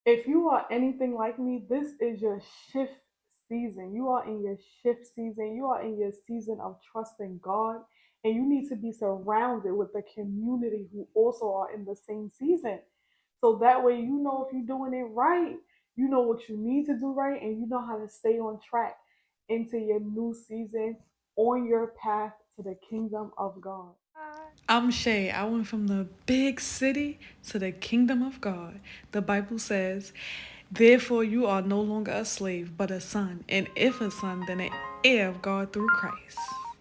If you are anything like me, this is your shift season. You are in your shift season. You are in your season of trusting God. And you need to be surrounded with the community who also are in the same season. So that way you know if you're doing it right, you know what you need to do right, and you know how to stay on track into your new season on your path to the kingdom of God. I'm Shay. I went from the big city to the kingdom of God. The Bible says, therefore you are no longer a slave, but a son. And if a son, then an heir of God through Christ.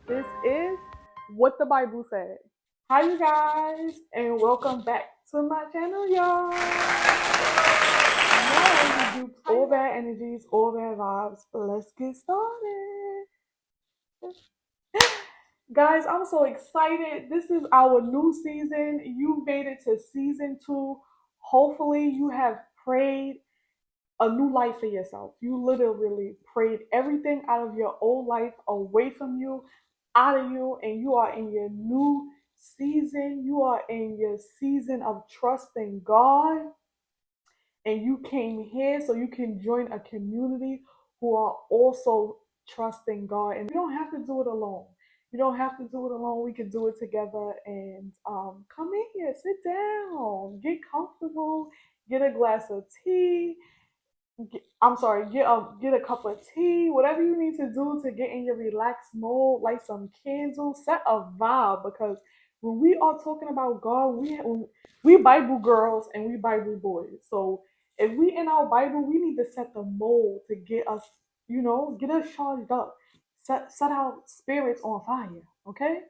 This is what the Bible said. Hi, you guys, and welcome back to my channel, y'all. No, you all bad energies, all bad vibes. Let's get started. Guys, I'm so excited. This is our new season. You made it to season 2. Hopefully, you have prayed a new life for yourself. You literally prayed everything out of your old life away from you, out of you, and you are in your new season. You are in your season of trusting God, and you came here so you can join a community who are also trusting God. And you don't have to do it alone. You don't have to do it alone. We can do it together. And come in here, sit down, get comfortable, get a glass of tea. I'm sorry, get a cup of tea, whatever you need to do to get in your relaxed mode, light some candles, set a vibe, because when we are talking about God, we Bible girls and we Bible boys. So if we in our Bible, we need to set the mold to get us, get us charged up, set our spirits on fire. Okay.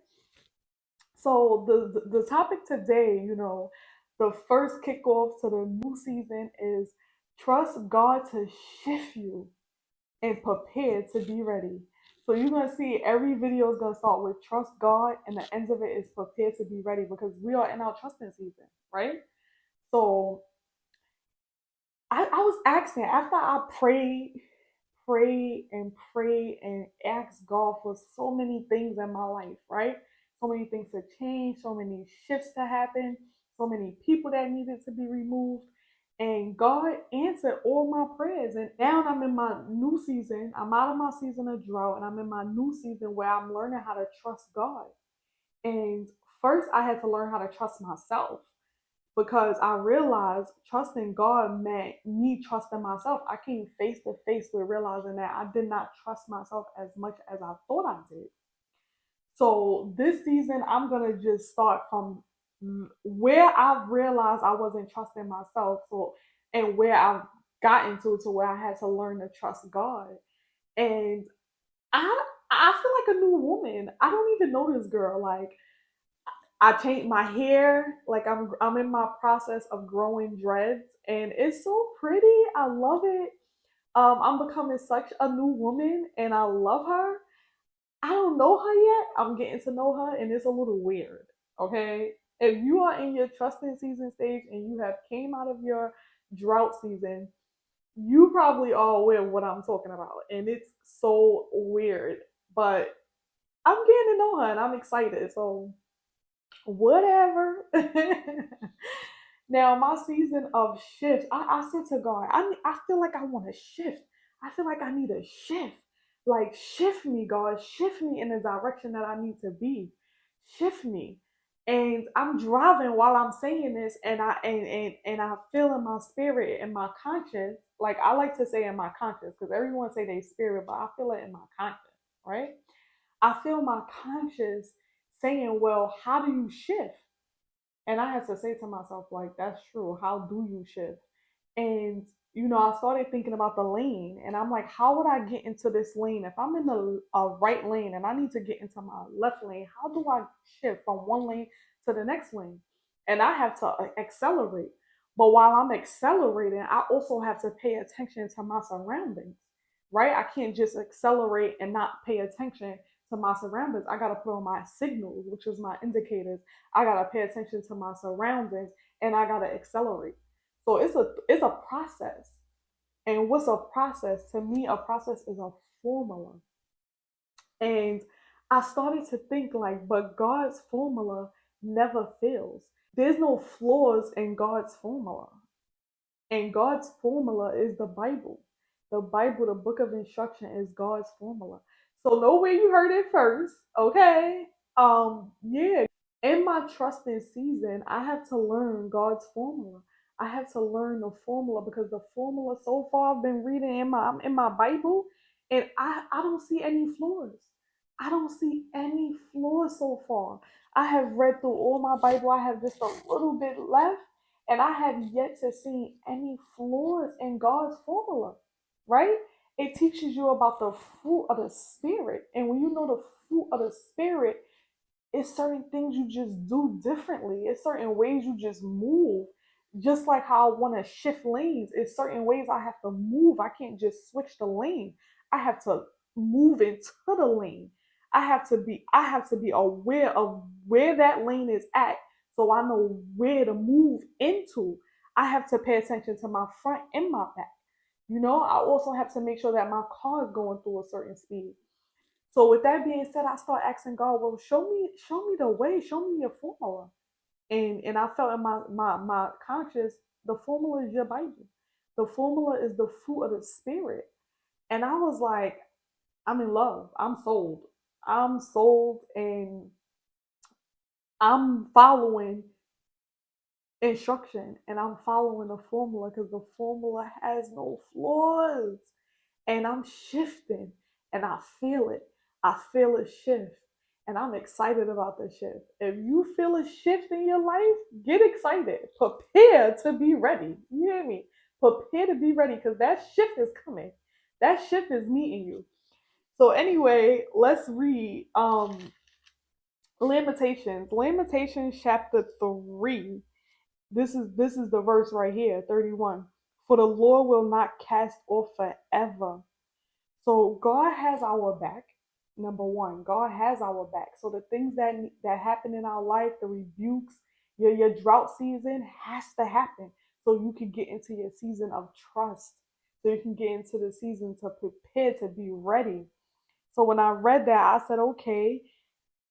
So the topic today, the first kickoff to the new season is trust God to shift you and prepare to be ready. So you're gonna see every video is gonna start with trust God, and the end of it is prepare to be ready, because we are in our trusting season, right? So I was asking after I prayed and asked God for so many things in my life, right? So many things to change, so many shifts to happen, so many people that needed to be removed. And God answered all my prayers. And now I'm in my new season. I'm out of my season of drought, and I'm in my new season where I'm learning how to trust God. And first, I had to learn how to trust myself, because I realized trusting God meant me trusting myself. I came face to face with realizing that I did not trust myself as much as I thought I did. So this season, I'm gonna just start from where I've realized I wasn't trusting myself, and where I've gotten to where I had to learn to trust God. And I I feel like a new woman. I don't even know this girl. Like, I changed my hair. Like, I'm in my process of growing dreads, and it's so pretty. I love it. I'm becoming such a new woman, and I love her. I don't know her yet. I'm getting to know her, and it's a little weird. Okay, if you are in your trusting season stage and you have came out of your drought season, you probably are aware of what I'm talking about, and it's so weird. But I'm getting to know her, and I'm excited. So whatever. Now, my season of shift, I said to God, I feel like I want to shift. I feel like I need a shift. Like, shift me, God, shift me in the direction that I need to be. Shift me. And I'm driving while I'm saying this, and I feel in my spirit and my conscience, like I like to say in my conscience, because everyone say they spirit, but I feel it in my conscience, right? I feel my conscience saying, well, how do you shift? And I had to say to myself, like, that's true. How do you shift? And, I started thinking about the lane, and I'm like, how would I get into this lane? If I'm in the right lane and I need to get into my left lane, how do I shift from one lane to the next lane? And I have to accelerate. But while I'm accelerating, I also have to pay attention to my surroundings, right? I can't just accelerate and not pay attention to my surroundings. I got to put on my signals, which is my indicators. I got to pay attention to my surroundings, and I got to accelerate. So it's a process. And what's a process? To me, a process is a formula. And I started to think like, but God's formula never fails. There's no flaws in God's formula. And God's formula is the Bible. The Bible, the book of instruction, is God's formula. So know where you heard it first, okay? Yeah. In my trusting season, I have to learn God's formula. I have to learn the formula because the formula so far I've been reading in my Bible, and I don't see any flaws. I don't see any flaws so far. I have read through all my Bible. I have just a little bit left, and I have yet to see any flaws in God's formula, right? It teaches you about the fruit of the Spirit. And when you know the fruit of the Spirit, it's certain things you just do differently. It's certain ways you just move. Just like how I want to shift lanes, it's certain ways I have to move. I can't just switch the lane. I have to move into the lane. I have to be aware of where that lane is at so I know where to move into. I have to pay attention to my front and my back. I also have to make sure that my car is going through a certain speed. So with that being said, I start asking God, well, show me the way, show me your formula. And I felt in my conscience, the formula is your Bible. The formula is the fruit of the Spirit. And I was like, I'm in love. I'm sold. I'm sold, and I'm following instruction, and I'm following the formula because the formula has no flaws. And I'm shifting, and I feel it. I feel a shift, and I'm excited about the shift. If you feel a shift in your life, get excited. Prepare to be ready. You hear me? Prepare to be ready because that shift is coming. That shift is meeting you. So anyway, let's read Lamentations. Lamentations chapter 3. This is the verse right here, 31. For the Lord will not cast off forever. So God has our back. Number one, God has our back. So the things that happen in our life, the rebukes, your drought season has to happen so you can get into your season of trust. So you can get into the season to prepare to be ready. So when I read that, I said, okay,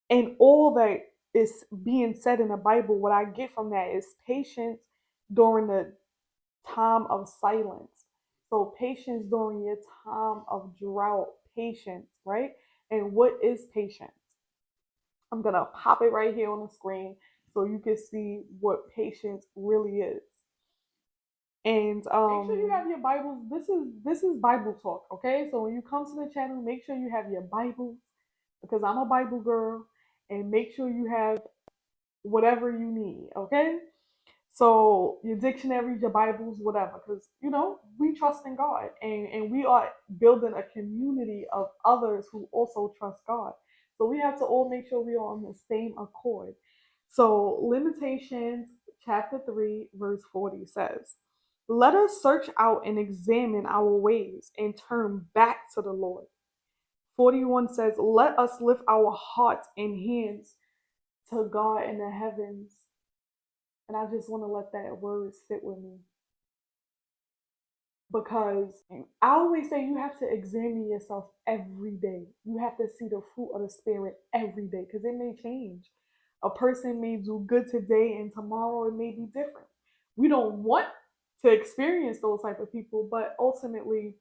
and all that is being said in the Bible, what I get from that is patience during the time of silence. So patience during your time of drought, patience, right? And what is patience? I'm gonna pop it right here on the screen so you can see what patience really is. And make sure you have your Bibles. This is Bible talk, okay? So when you come to the channel, make sure you have your Bibles because I'm a Bible girl, and make sure you have whatever you need, okay? So your dictionaries, your Bibles, whatever, because we trust in God, and we are building a community of others who also trust God. So we have to all make sure we are on the same accord. So Lamentations chapter 3, verse 40 says, let us search out and examine our ways and turn back to the Lord. 41 says, let us lift our hearts and hands to God in the heavens. And I just want to let that word sit with me because I always say you have to examine yourself every day. You have to see the fruit of the Spirit every day because it may change. A person may do good today and tomorrow it may be different. We don't want to experience those type of people, but ultimately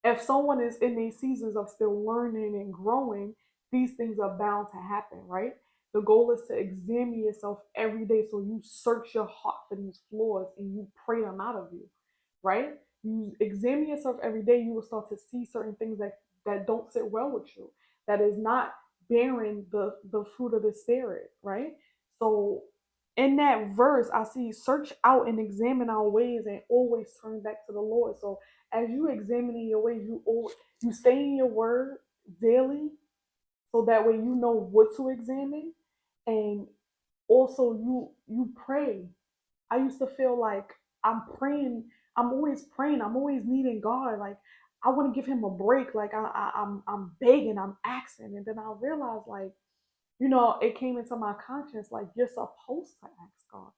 if someone is in these seasons of still learning and growing, these things are bound to happen, right? The goal is to examine yourself every day so you search your heart for these flaws and you pray them out of you, right? You examine yourself every day, you will start to see certain things that don't sit well with you, that is not bearing the fruit of the Spirit, right? So in that verse, I see search out and examine our ways and always turn back to the Lord. So as you examining your ways, you stay in your word daily, so that way you know what to examine, and also you pray. I used to feel like I'm praying, I'm always praying, I'm always needing God. Like I want to give him a break. Like I'm begging, I'm asking, and then I realized it came into my conscience like you're supposed to ask God.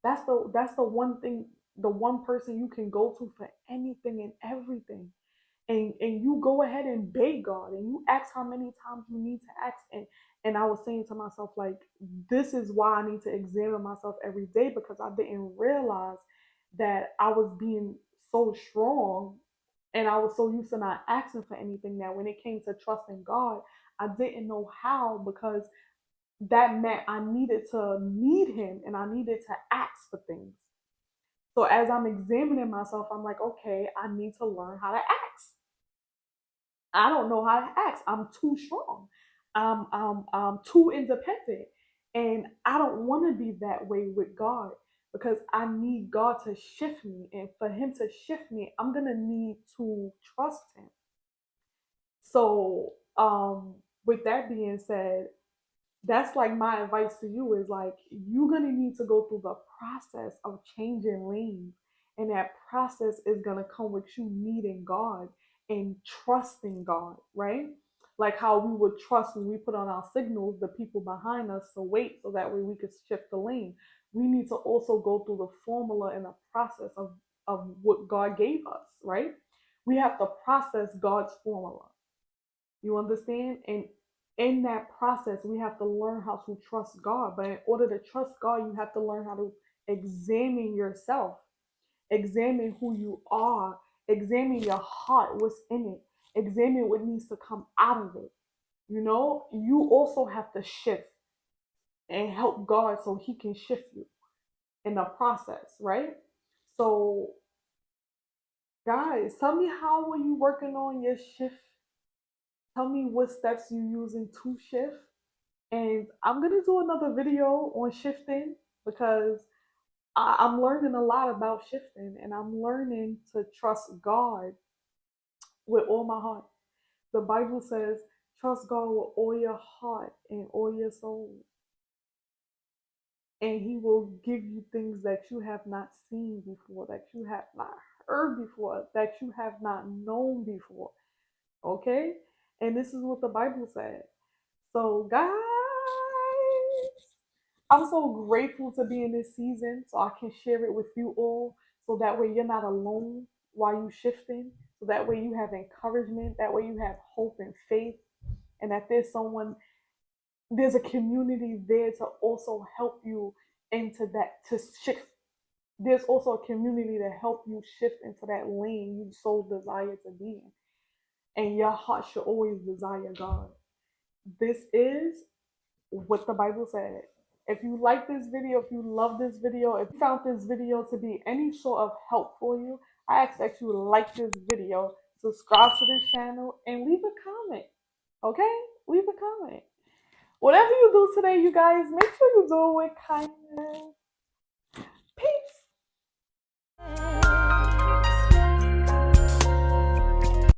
That's the one thing, the one person you can go to for anything and everything. And you go ahead and beg God and you ask how many times you need to ask. And I was saying to myself, like, this is why I need to examine myself every day because I didn't realize that I was being so strong and I was so used to not asking for anything that when it came to trusting God, I didn't know how, because that meant I needed to need Him and I needed to ask for things. So as I'm examining myself, I'm like, okay, I need to learn how to ask. I don't know how to ask. I'm too strong. I'm too independent. And I don't want to be that way with God, because I need God to shift me. And for Him to shift me, I'm going to need to trust Him. So, with that being said, that's like my advice to you is like, you're gonna need to go through the process of changing lanes, and that process is gonna come with you needing God and trusting God, right? Like how we would trust when we put on our signals the people behind us to wait so that way we could shift the lane. We need to also go through the formula and the process of what God gave us, right? We have to process God's formula. You understand? And in that process, we have to learn how to trust God. But in order to trust God, you have to learn how to examine yourself, examine who you are, examine your heart, what's in it, examine what needs to come out of it. You know, you also have to shift and help God so He can shift you in the process, right? So, guys, tell me, how were you working on your shift? Tell me what steps you using to shift. And I'm gonna do another video on shifting, because I'm learning a lot about shifting, and I'm learning to trust God with all my heart. The Bible says, trust God with all your heart and all your soul, and He will give you things that you have not seen before, that you have not heard before, that you have not known before. Okay? And this is what the Bible said. So, guys, I'm so grateful to be in this season so I can share it with you all, so that way you're not alone while you shifting. So that way you have encouragement, that way you have hope and faith, and that there's a community there to also help you into that, to shift. There's also a community to help you shift into that lane you so desire to be in. And your heart should always desire God. This is what the Bible said. If you like this video, if you love this video, if you found this video to be any sort of help for you, I ask that you like this video, subscribe to this channel, and leave a comment. Okay? Leave a comment. Whatever you do today, you guys, make sure you do it with kindness.